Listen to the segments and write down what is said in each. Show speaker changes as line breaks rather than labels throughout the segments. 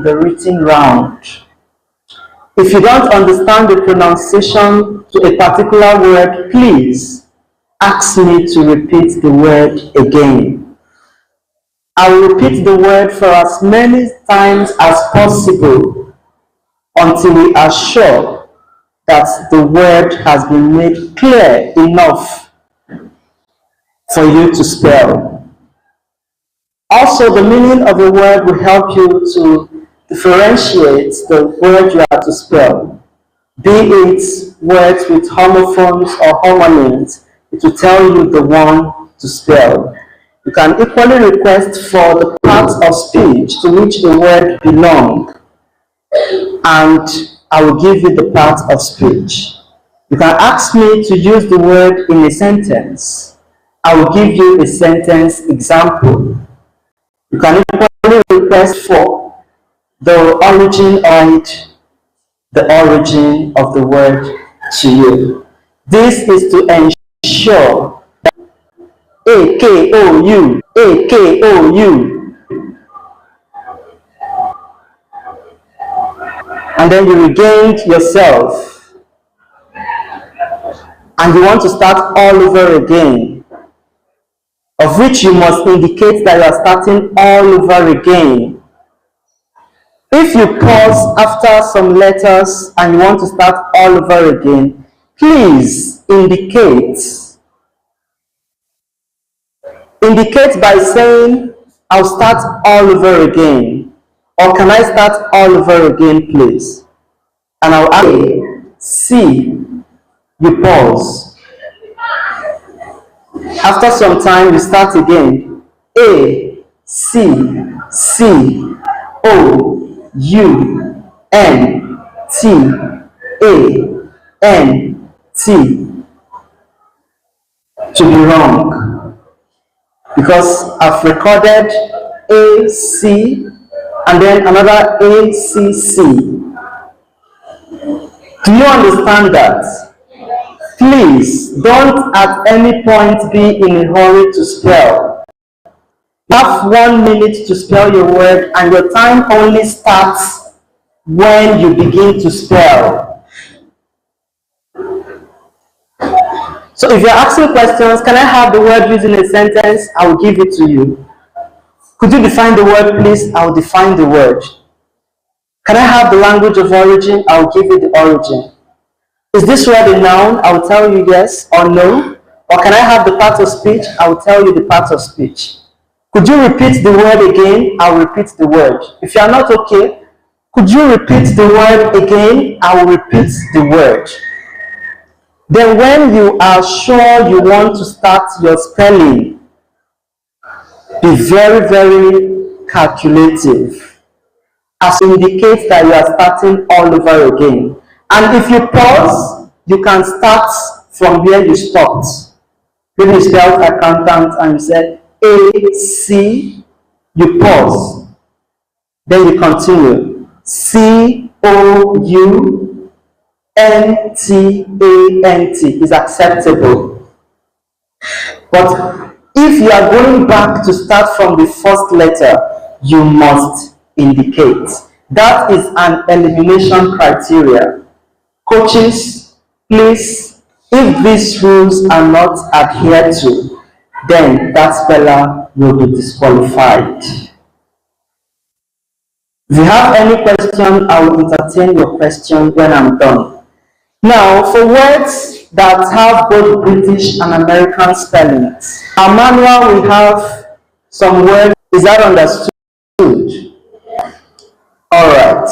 the written round. If you don't understand the pronunciation to a particular word, please ask me to repeat the word again. I will repeat the word for as many times as possible until we are sure that the word has been made clear enough for you to spell. Also, the meaning of a word will help you to differentiate the word you are to spell. Be it words with homophones or homonyms, it will tell you the one to spell. You can equally request for the parts of speech to which the word belongs, and I will give you the part of speech. You can ask me to use the word in a sentence. I will give you a sentence example. You can equally request for the origin of the word to you. This is to ensure that AKOU, and then you regained yourself and you want to start all over again, of which you must indicate that you are starting all over again. If you pause after some letters and you want to start all over again, please indicate by saying, I'll start all over again, or can I start all over again, please? And I'll ask, C, you pause. After some time, you start again. A, C, O, U, N, T, A, N, T. To be wrong, because I've recorded A, C, and then another A, C, C. Do you understand that? Please don't at any point be in a hurry to spell. You have 1 minute to spell your word, and your time only starts when you begin to spell. So if you're asking questions, can I have the word used in a sentence? I will give it to you. Could you define the word, please? I will define the word. Can I have the language of origin? I will give you the origin. Is this word a noun? I will tell you yes or no. Or can I have the part of speech? I will tell you the part of speech. Could you repeat the word again? I will repeat the word. If you are not okay, could you repeat the word again? I will repeat the word. Then when you are sure you want to start your spelling, be very, very calculative, as indicate that you are starting all over again. And if you pause, you can start from where you stopped. Maybe you spelled accountant and you said A-C, you pause. Then you continue. C-O-U-N-T-A-N-T is acceptable. But if you are going back to start from the first letter, you must indicate. That is an elimination criteria. Coaches, please, if these rules are not adhered to, then that speller will be disqualified. If you have any question, I will entertain your question when I'm done. Now, for words that have both British and American spellings, our manual, we have some words. Is that understood? All right.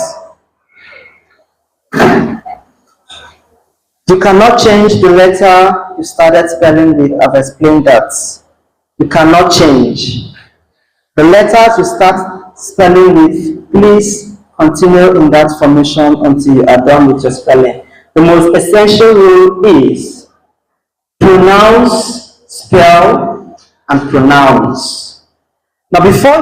You cannot change the letter you started spelling with. I've explained that. You cannot change. The letters you start spelling with, please continue in that formation until you are done with your spelling. The most essential rule is pronounce, spell, and pronounce. Now before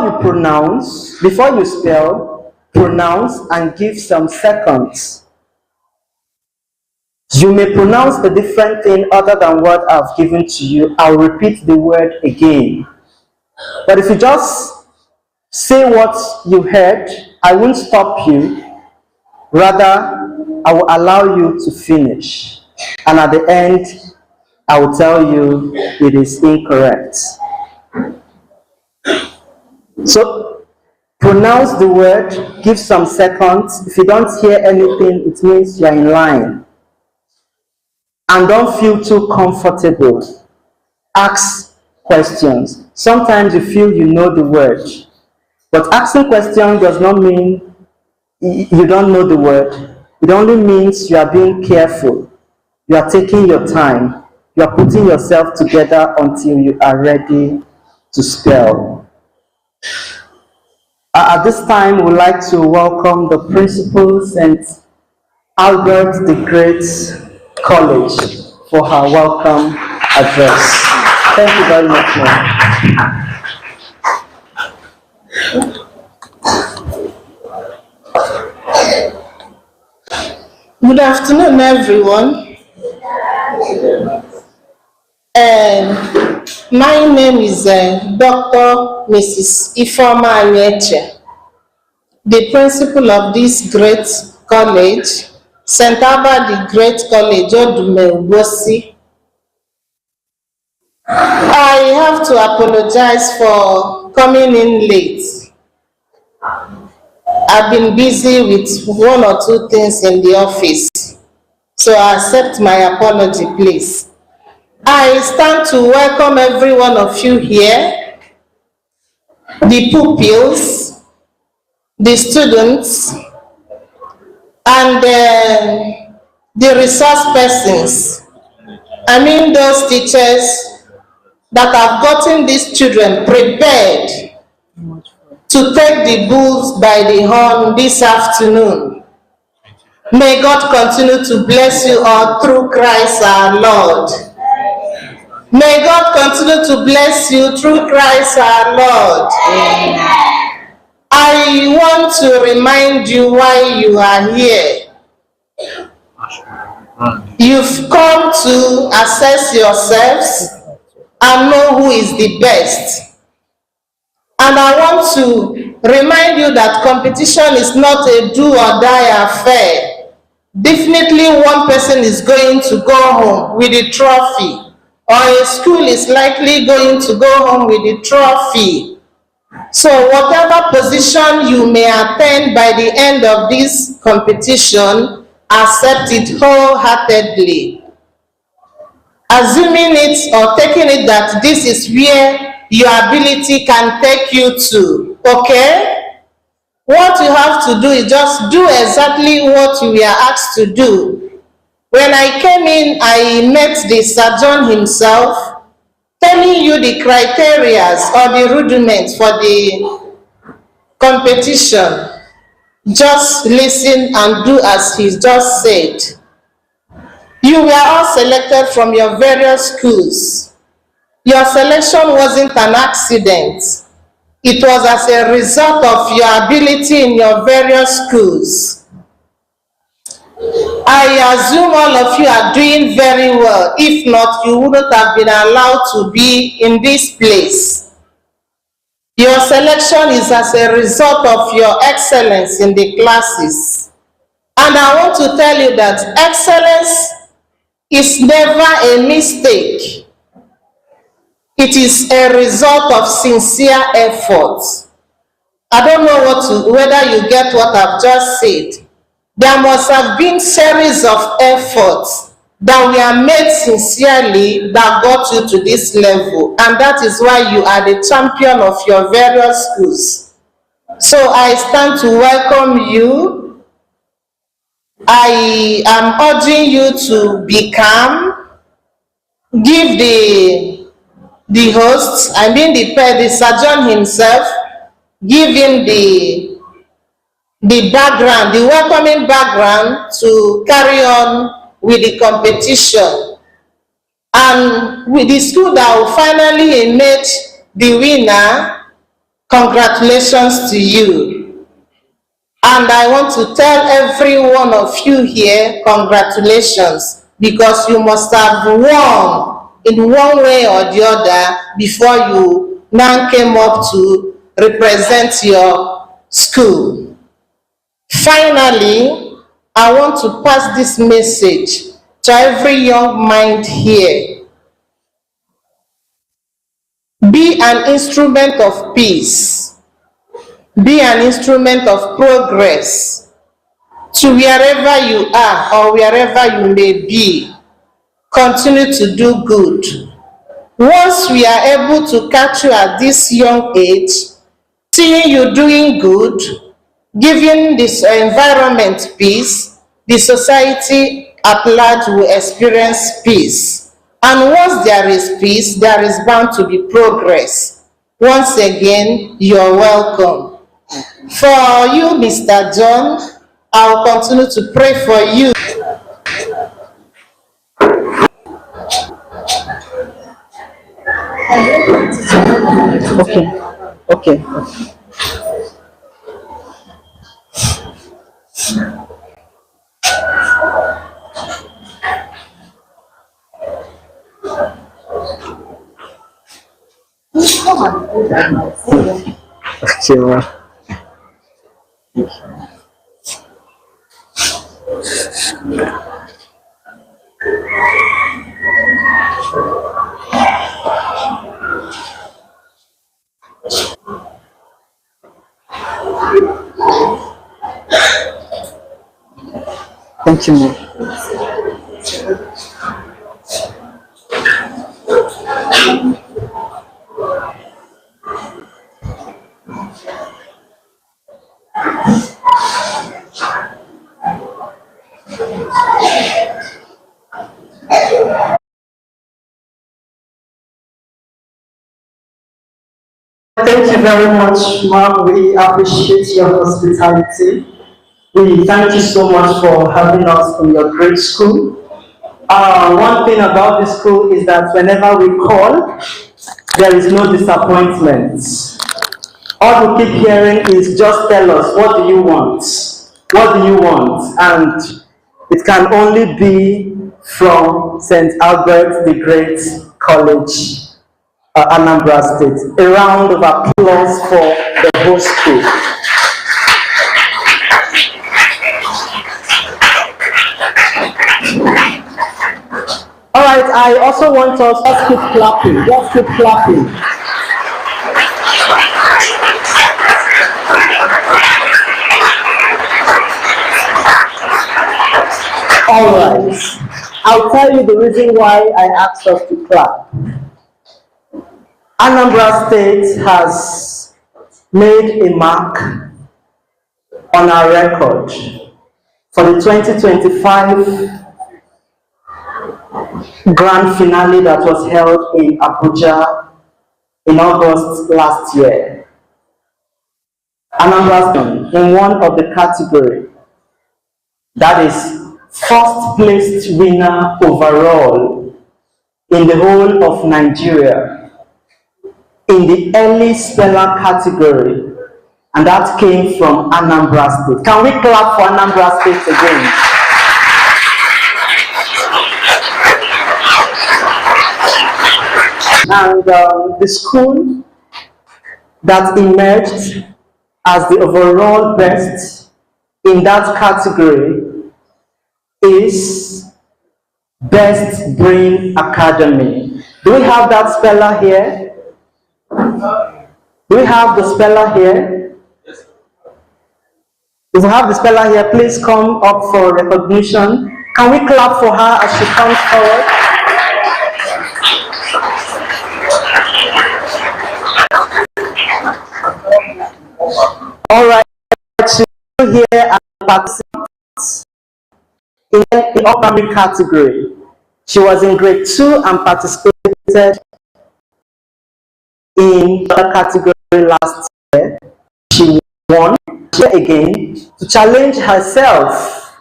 you spell, pronounce and give some seconds. You may pronounce a different thing other than what I've given to you. I'll repeat the word again. But if you just Say what you heard. I won't stop you. Rather, I will allow you to finish. And at the end, I will tell you it is incorrect. So, pronounce the word, give some seconds. If you don't hear anything, it means you are in line. And don't feel too comfortable. Ask questions. Sometimes you feel you know the word, but asking questions does not mean you don't know the word. It only means you are being careful. You are taking your time. You are putting yourself together until you are ready to spell. At this time, we would like to welcome the principal, St. Albert the Great College, for her welcome address. Thank you very much, ma'am.
Good afternoon, everyone. My name is Dr. Mrs. Ifeoma Anyeche, the principal of this great college, St. Albert the Great College, Odume-Ubosi. I have to apologize for coming in late. I've been busy with one or two things in the office, so I accept my apology, please. I stand to welcome every one of you here, the pupils, the students, and the resource persons. I mean those teachers that have gotten these children prepared to take the bulls by the horn this afternoon. May God continue to bless you all through Christ our Lord. May God continue to bless you through Christ our Lord. Amen. I want to remind you why you are here. You've come to assess yourselves and know who is the best. And I want to remind you that competition is not a do or die affair. Definitely one person is going to go home with a trophy, or a school is likely going to go home with a trophy. So whatever position you may attain by the end of this competition, accept it wholeheartedly. Assuming it or taking it that this is where your ability can take you to, okay? What you have to do is just do exactly what you were asked to do. When I came in, I met the surgeon himself, telling you the criteria or the rudiments for the competition. Just listen and do as he just said. You were all selected from your various schools. Your selection wasn't an accident. It was as a result of your ability in your various schools. I assume all of you are doing very well. If not, you wouldn't have been allowed to be in this place. Your selection is as a result of your excellence in the classes. And I want to tell you that excellence is never a mistake. It is a result of sincere effort. I don't know whether you get what I've just said. There must have been series of efforts that were made sincerely that got you to this level, and that is why you are the champion of your various schools. So I stand to welcome you. I am urging you to be calm. Give the host, I mean the surgeon himself, give him the background, the welcoming background to carry on with the competition. And with the school that will finally emerge the winner, congratulations to you. And I want to tell every one of you here, congratulations, because you must have won in one way or the other before you now came up to represent your school. Finally, I want to pass this message to every young mind here. Be an instrument of peace. Be an instrument of progress to wherever you are or wherever you may be. Continue to do good. Once we are able to catch you at this young age, seeing you doing good, giving this environment peace, the society at large will experience peace. And once there is peace, there is bound to be progress. Once again, you're welcome. For you, Mr. John, I'll continue to pray for you.
Okay. Okay, ma. Thank you, ma. Thank you very much, ma'am. We appreciate your hospitality. We thank you so much for having us in your great school. One thing about the school is that whenever we call, there is no disappointment. All we keep hearing is just tell us, what do you want? What do you want? And it can only be from St. Albert the Great College, Anambra State. A round of applause for the whole school. All right, I also want us to keep clapping. Just keep clapping. All right, I'll tell you the reason why I asked us to clap. Anambra State has made a mark on our record for the 2025 grand finale that was held in Abuja in August last year. Anambra State in one of the category, that is first placed winner overall in the whole of Nigeria in the early speller category, and that came from Anambra State. Can we clap for Anambra State again? And the school that emerged as the overall best in that category is Best Brain Academy. Do we have that speller here? Do we have the speller here? If we have the speller here, please come up for recognition. Can we clap for her as she comes forward? All right, she is here and participates in the upcoming category. She was in grade 2 and participated in the category last year. She won again to challenge herself.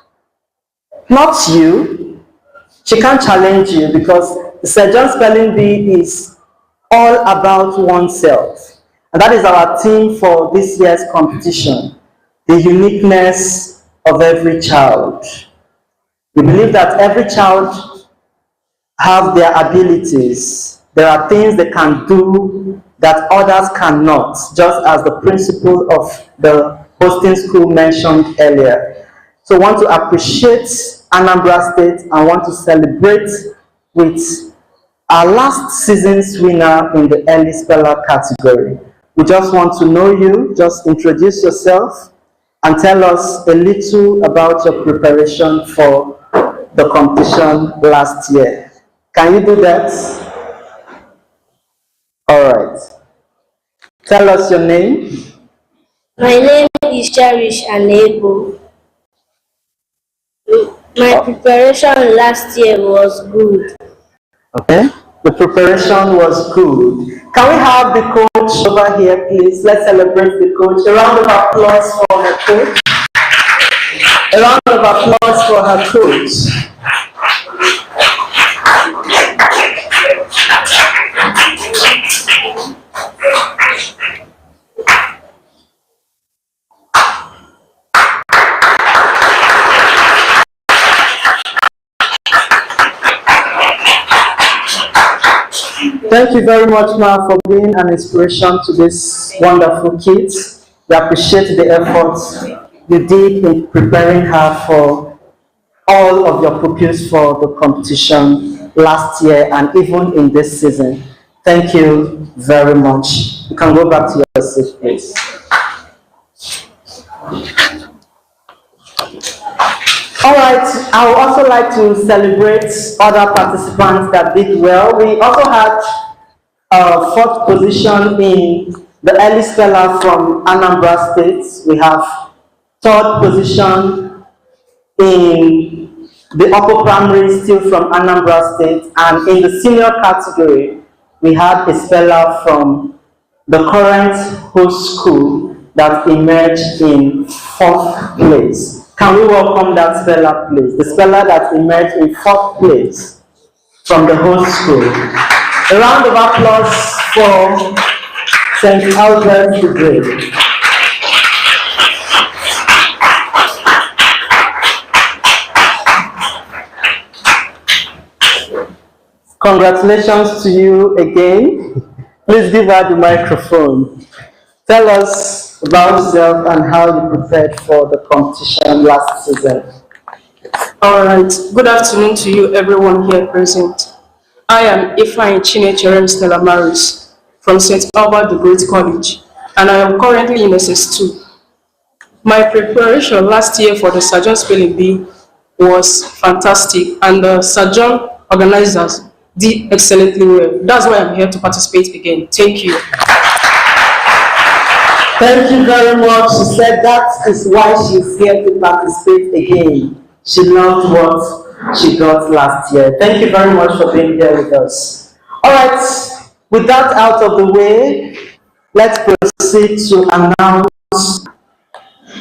Not you. She can't challenge you because the St. John Spelling Bee is all about oneself. And that is our theme for this year's competition, the uniqueness of every child. We believe that every child have their abilities. There are things they can do that others cannot, just as the principal of the hosting school mentioned earlier. So I want to appreciate Anambra State and want to celebrate with our last season's winner in the early speller category. We just want to know you, just introduce yourself and tell us a little about your preparation for the competition last year. Can you do that? All right. Tell us your name.
My name is Cherish Alebo. My preparation last year was good.
Okay. The preparation was good. Can we have the coach over here, please? Let's celebrate the coach. A round of applause for her coach. A round of applause for her coach. Thank you very much, Ma, for being an inspiration to these wonderful kids. We appreciate the efforts you did in preparing her for all of your pupils for the competition last year and even in this season. Thank you very much. You can go back to your seat, please. All right, I would also like to celebrate other participants that did well. We also had fourth position in the early speller from Anambra State. We have third position in the upper primary still from Anambra State, and in the senior category, we had a speller from the current host school that emerged in fourth place. Can we welcome that speller, please? The speller that emerged in fourth place from the host school. A round of applause for St. Albert the Great. Congratulations to you again. Please give her the microphone. Tell us about yourself and how you prepared for the competition last season.
All right. Good afternoon to you, everyone here present. I am Ifeanyi Chinechere Stella Maris from St. Albert the Great College, and I am currently in SS2. My preparation last year for the Sajon Spelling Bee was fantastic, and the Sajon organizers did excellently well. That's why I'm here to participate again. Thank you.
Thank you very much. She said that is why she's here to participate again. She loved what she got last year. Thank you very much for being here with us. All right, with that out of the way, let's proceed to announce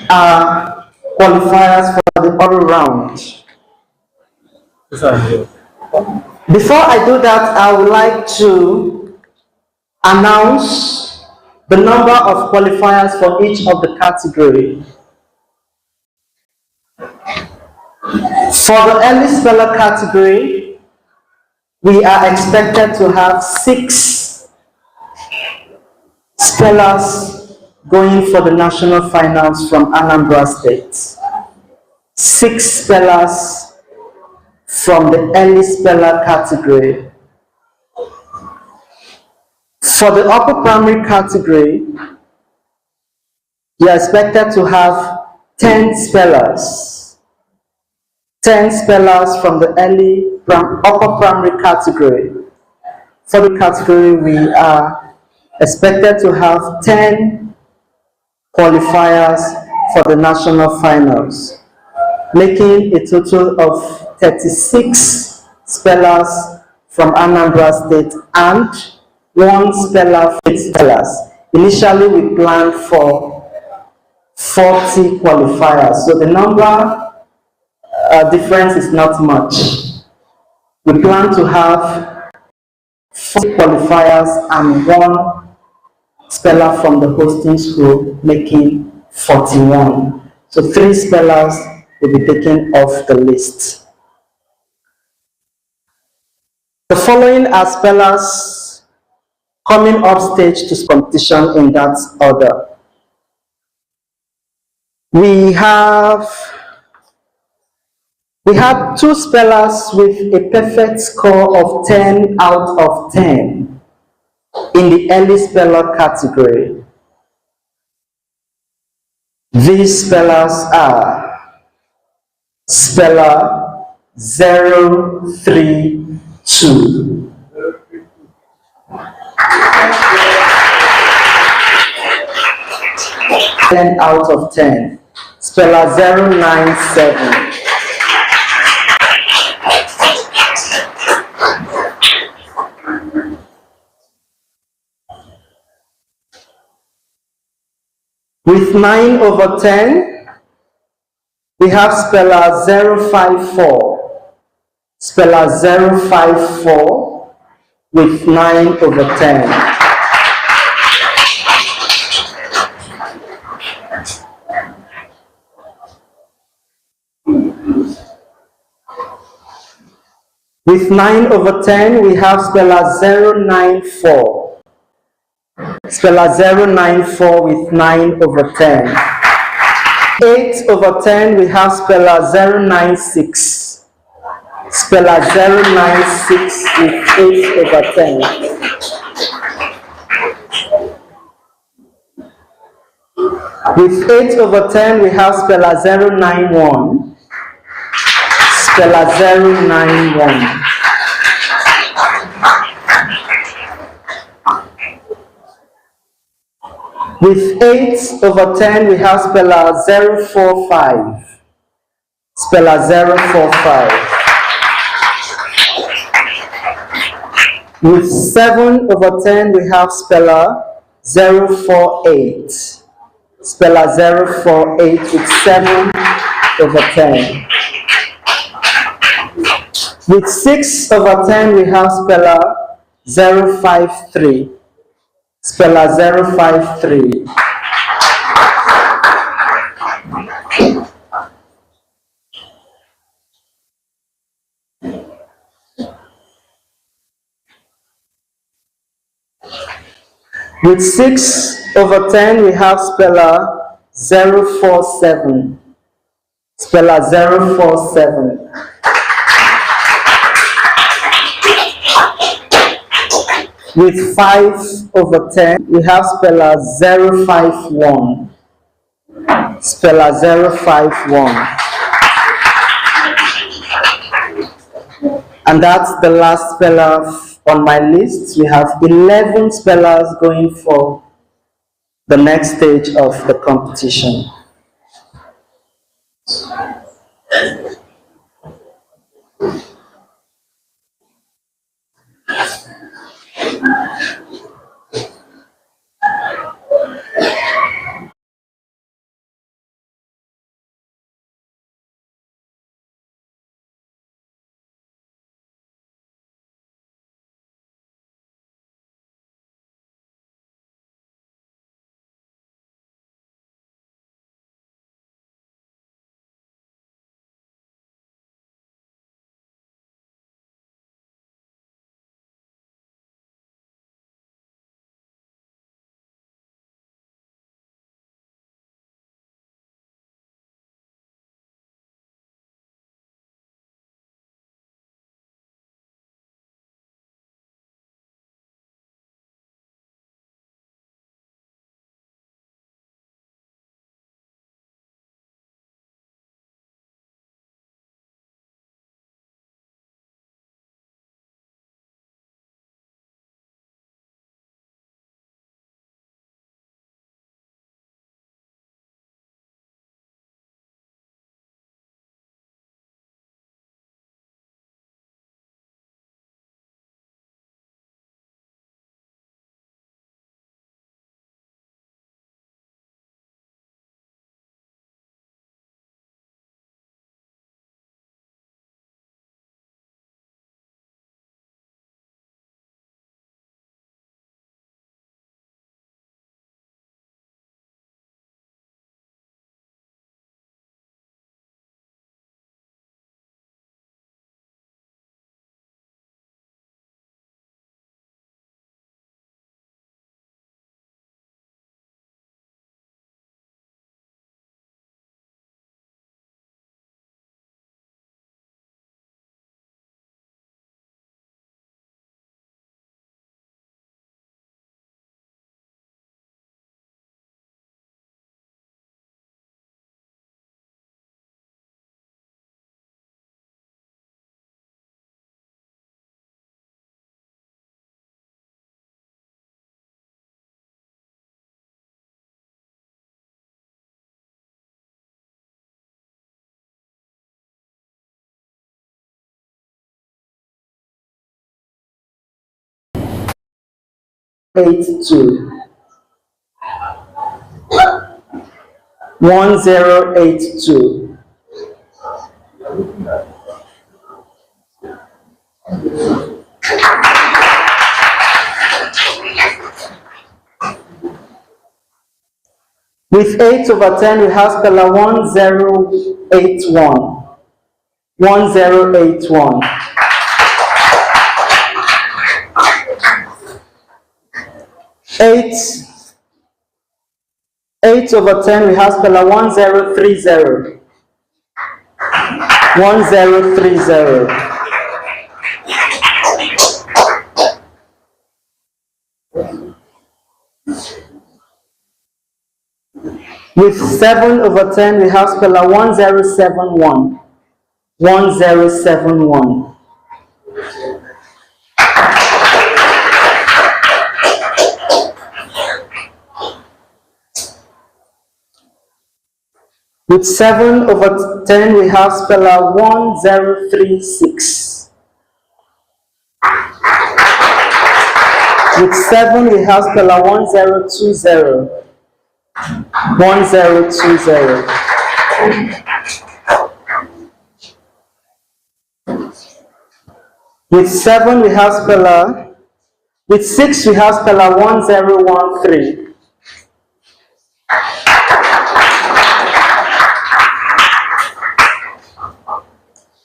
our qualifiers for the other round. Before I do that, I would like to announce the number of qualifiers for each of the category. For the early speller category, we are expected to have 6 spellers going for the national finals from Anambra State. 6 spellers from the early speller category. For the upper primary category, you are expected to have 10 spellers. 10 spellers from the upper primary category. For the category, we are expected to have 10 qualifiers for the national finals, making a total of 36 spellers from Anambra State and 1 speller for 8 spellers. Initially, we planned for 40 qualifiers, so the number difference is not much. We plan to have 40 qualifiers and 1 speller from the hosting school, making 41. So 3 spellers will be taken off the list. The following are spellers coming up stage to competition in that order. We have two spellers with a perfect score of 10 out of 10 in the early speller category. These spellers are speller 032, 10 out of 10, speller 097, with 9 over 10, we have speller 054, speller 054 with 9 over 10. With 9 over 10, we have speller 094, speller 094 with 9 over 10. 8 over 10, we have speller 096, speller 096 with 8 over 10. With 8 over 10, we have speller 091, speller 091. With 8 over 10, we have speller 045, speller 045. With 7 over 10, we have speller 048, speller 048 with 7 over 10. With 6 over 10, we have speller 053, speller 053. With 6 over 10, we have speller 047, speller 047. With 5 over 10, we have speller 051, speller 051. And that's the last speller on my list. We have 11 spellers going for the next stage of the competition. 1082. 1082. With 8 over 10, we have speller 1081. 1081. 8 over 10, we have speller 1030. 1030. With 7 over 10, we have speller 1071. 1071. With 7 over 10, we have speller 1036. With 7, we have speller 1020. 1020. With 7, we have speller. With 6, we have speller 1013.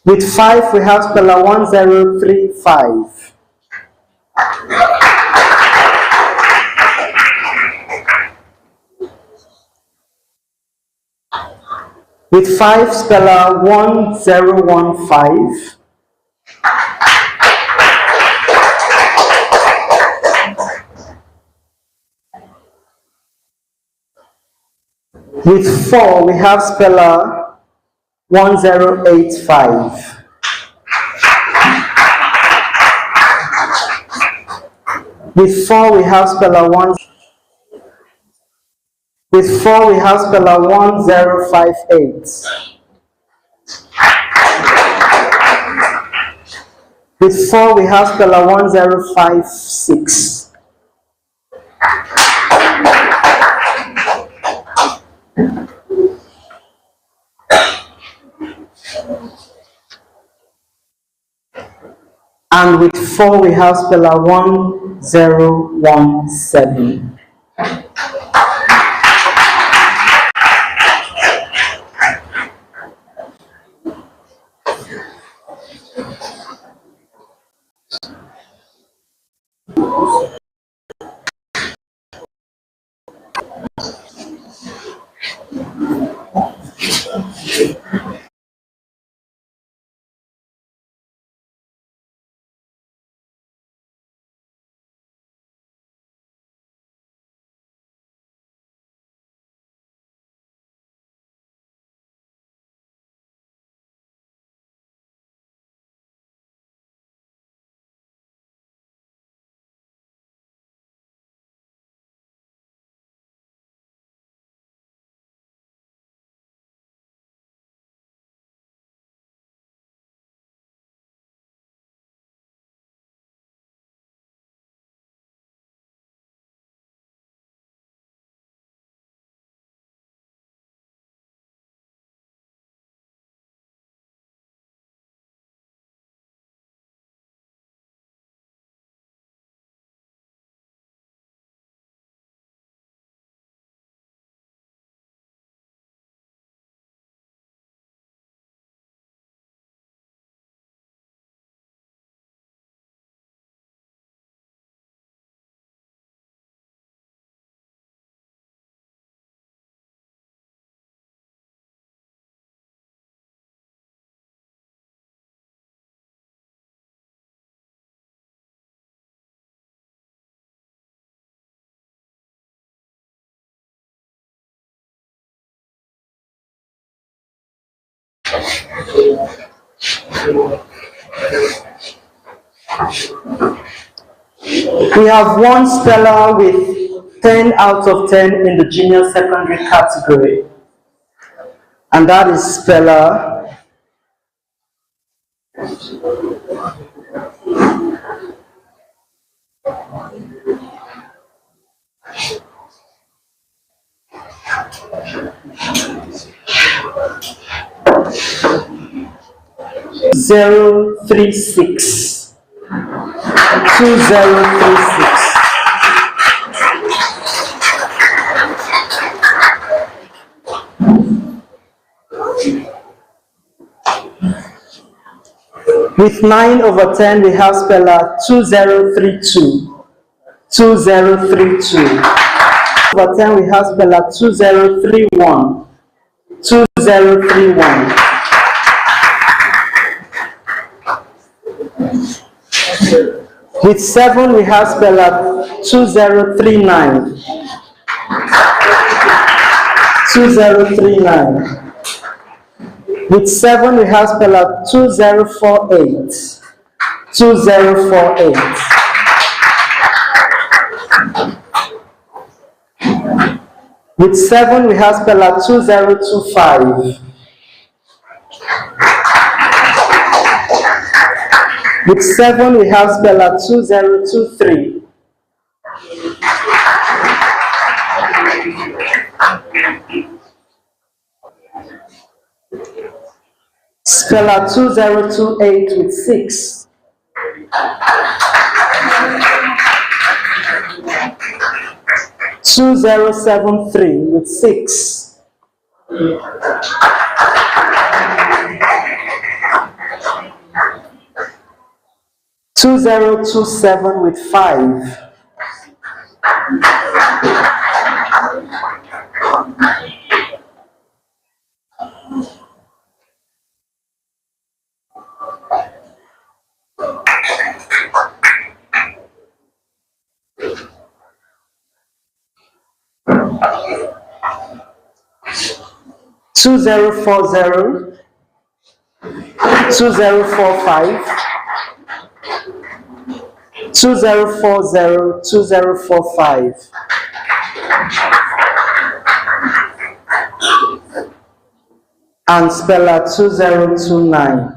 With 5, we have speller 1035. With 5, speller 1015. With 4, we have speller 1085. With 4, we have speller 1. With 4, we have speller 1058. With 4, we have speller 1056. And with 4, we have speller 1017. We have one speller with 10 out of 10 in the junior secondary category, and that is speller 2036. 2036. With 9 over 10, we have speller 2032. 2032. Over 10, we have speller 2031. 2031. With 7, we have speller 2039. 2039. With 7, we have speller 2048. 2048. With 7, we have speller 2025. With 7, we have speller 2023. Speller 2028 with 6. Two zero seven three with 6. 2027 with 5. 2040. 2045. 2040. 2045. And speller 2029.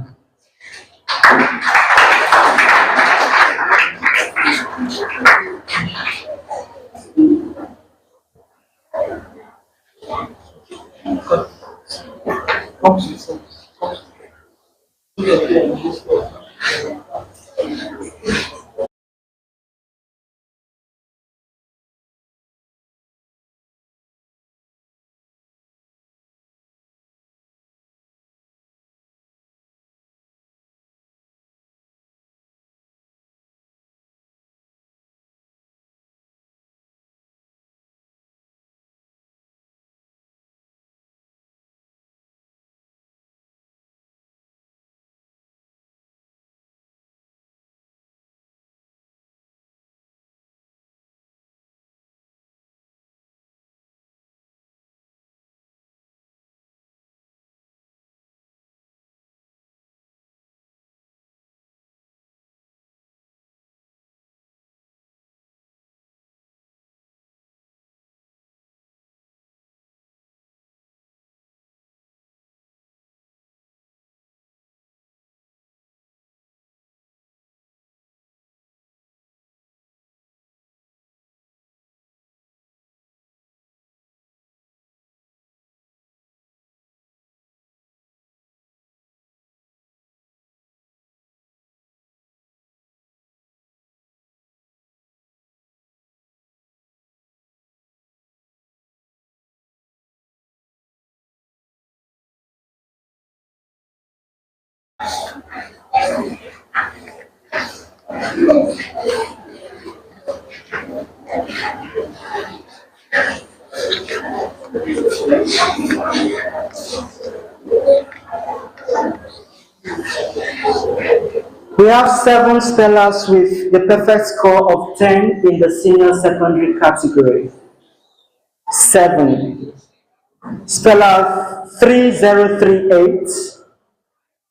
We have 7 spellers with the perfect score of 10 in the senior secondary category. 7. Speller 3038.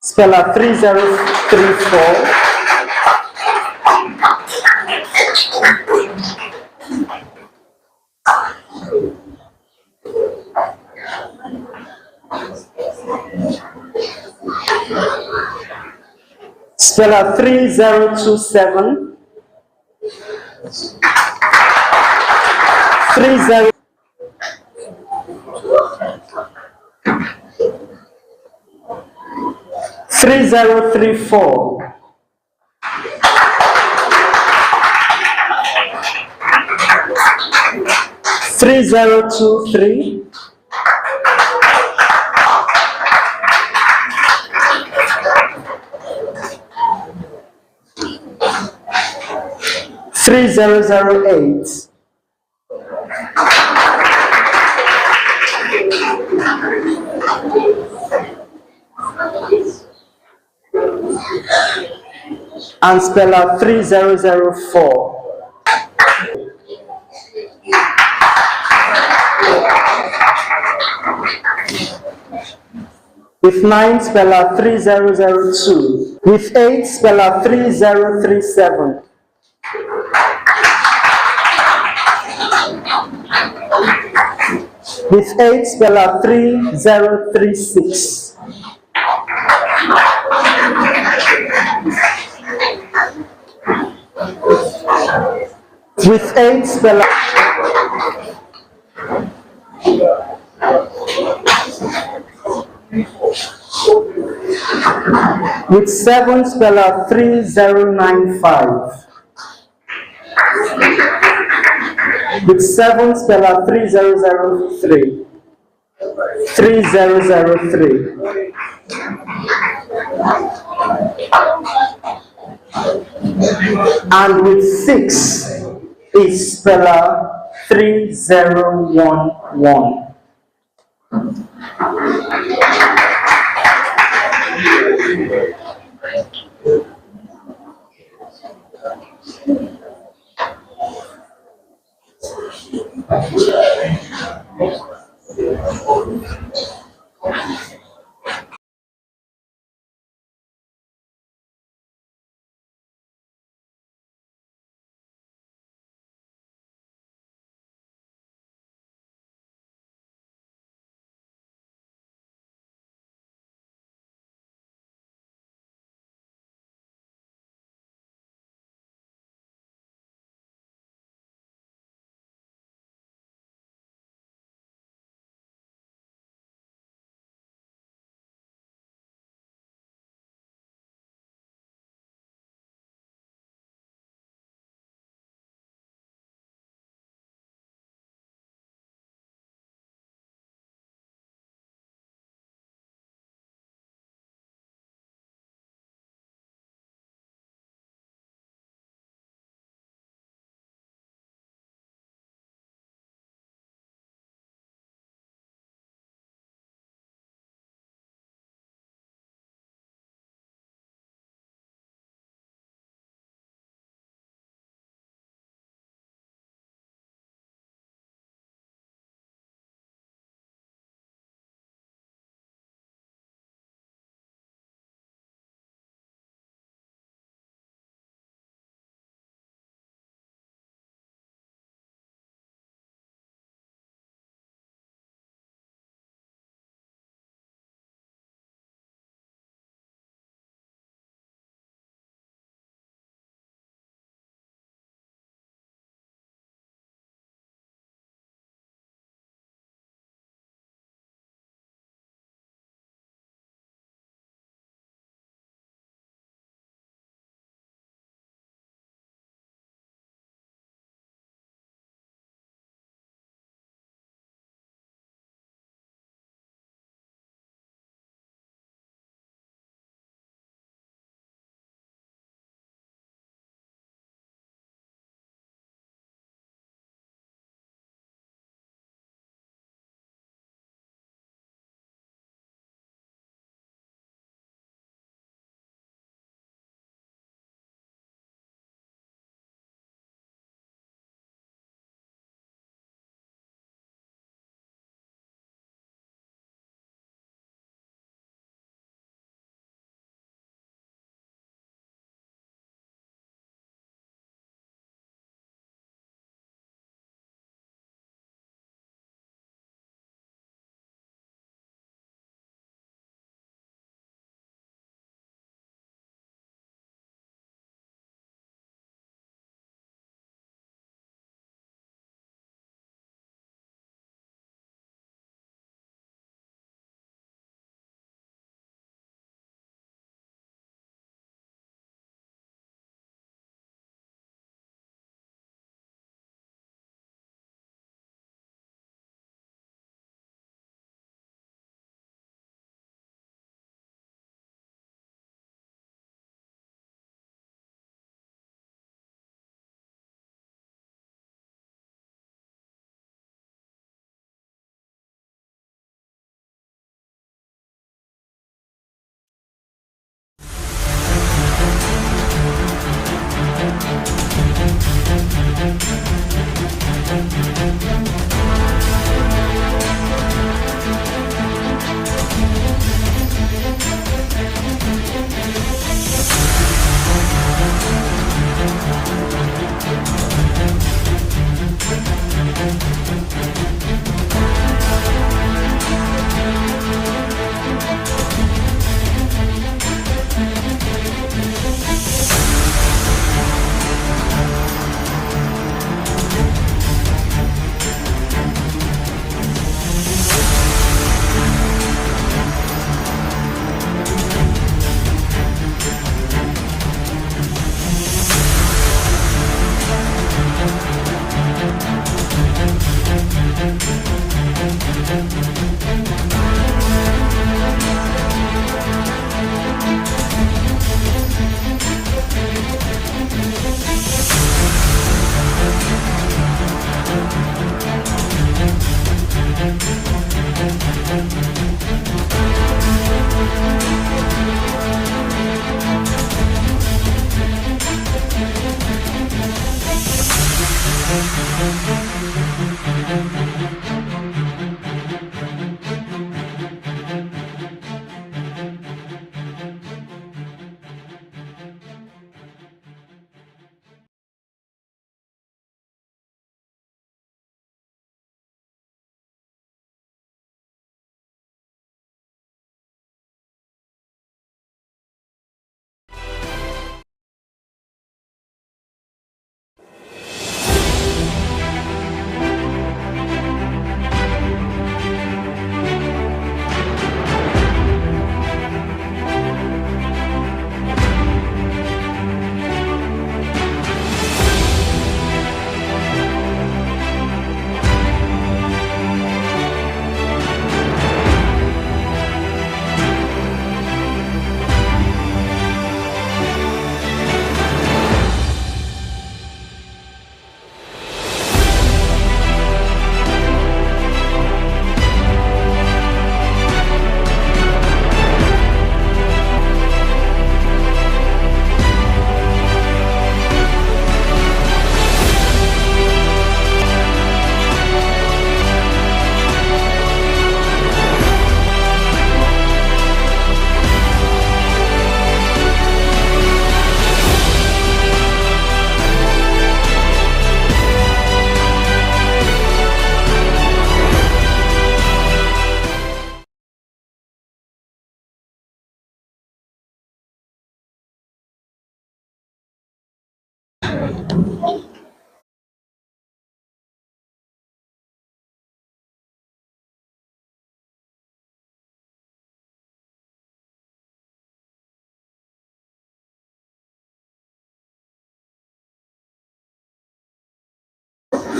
Speller 3034. Speller 3027. 30. 3034. 3023. 3008. 3004. With 9, speller 3002. With 8, speller 3037. With 8, speller 3036. With 8, speller with 7, speller 3095. With 7, speller 3003. 3003. And with 6 is speller 3011.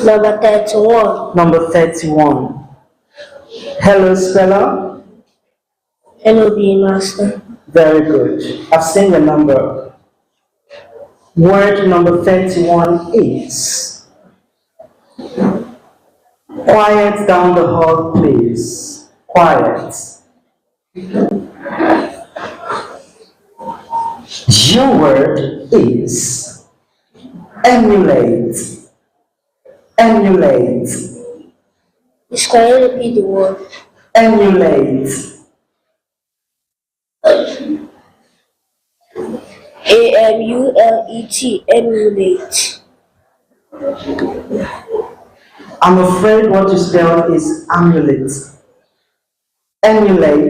Number 31.
Number 31. Hello, speller.
NOB Master.
Very good. I've seen the number. Word number 31 is. Quiet down the hall, please. Quiet. Your word is emulate. Emulate.
Please, can you repeat the word?
Emulate.
AMULET. Emulate.
I'm afraid what you spelled is amulet. Emulate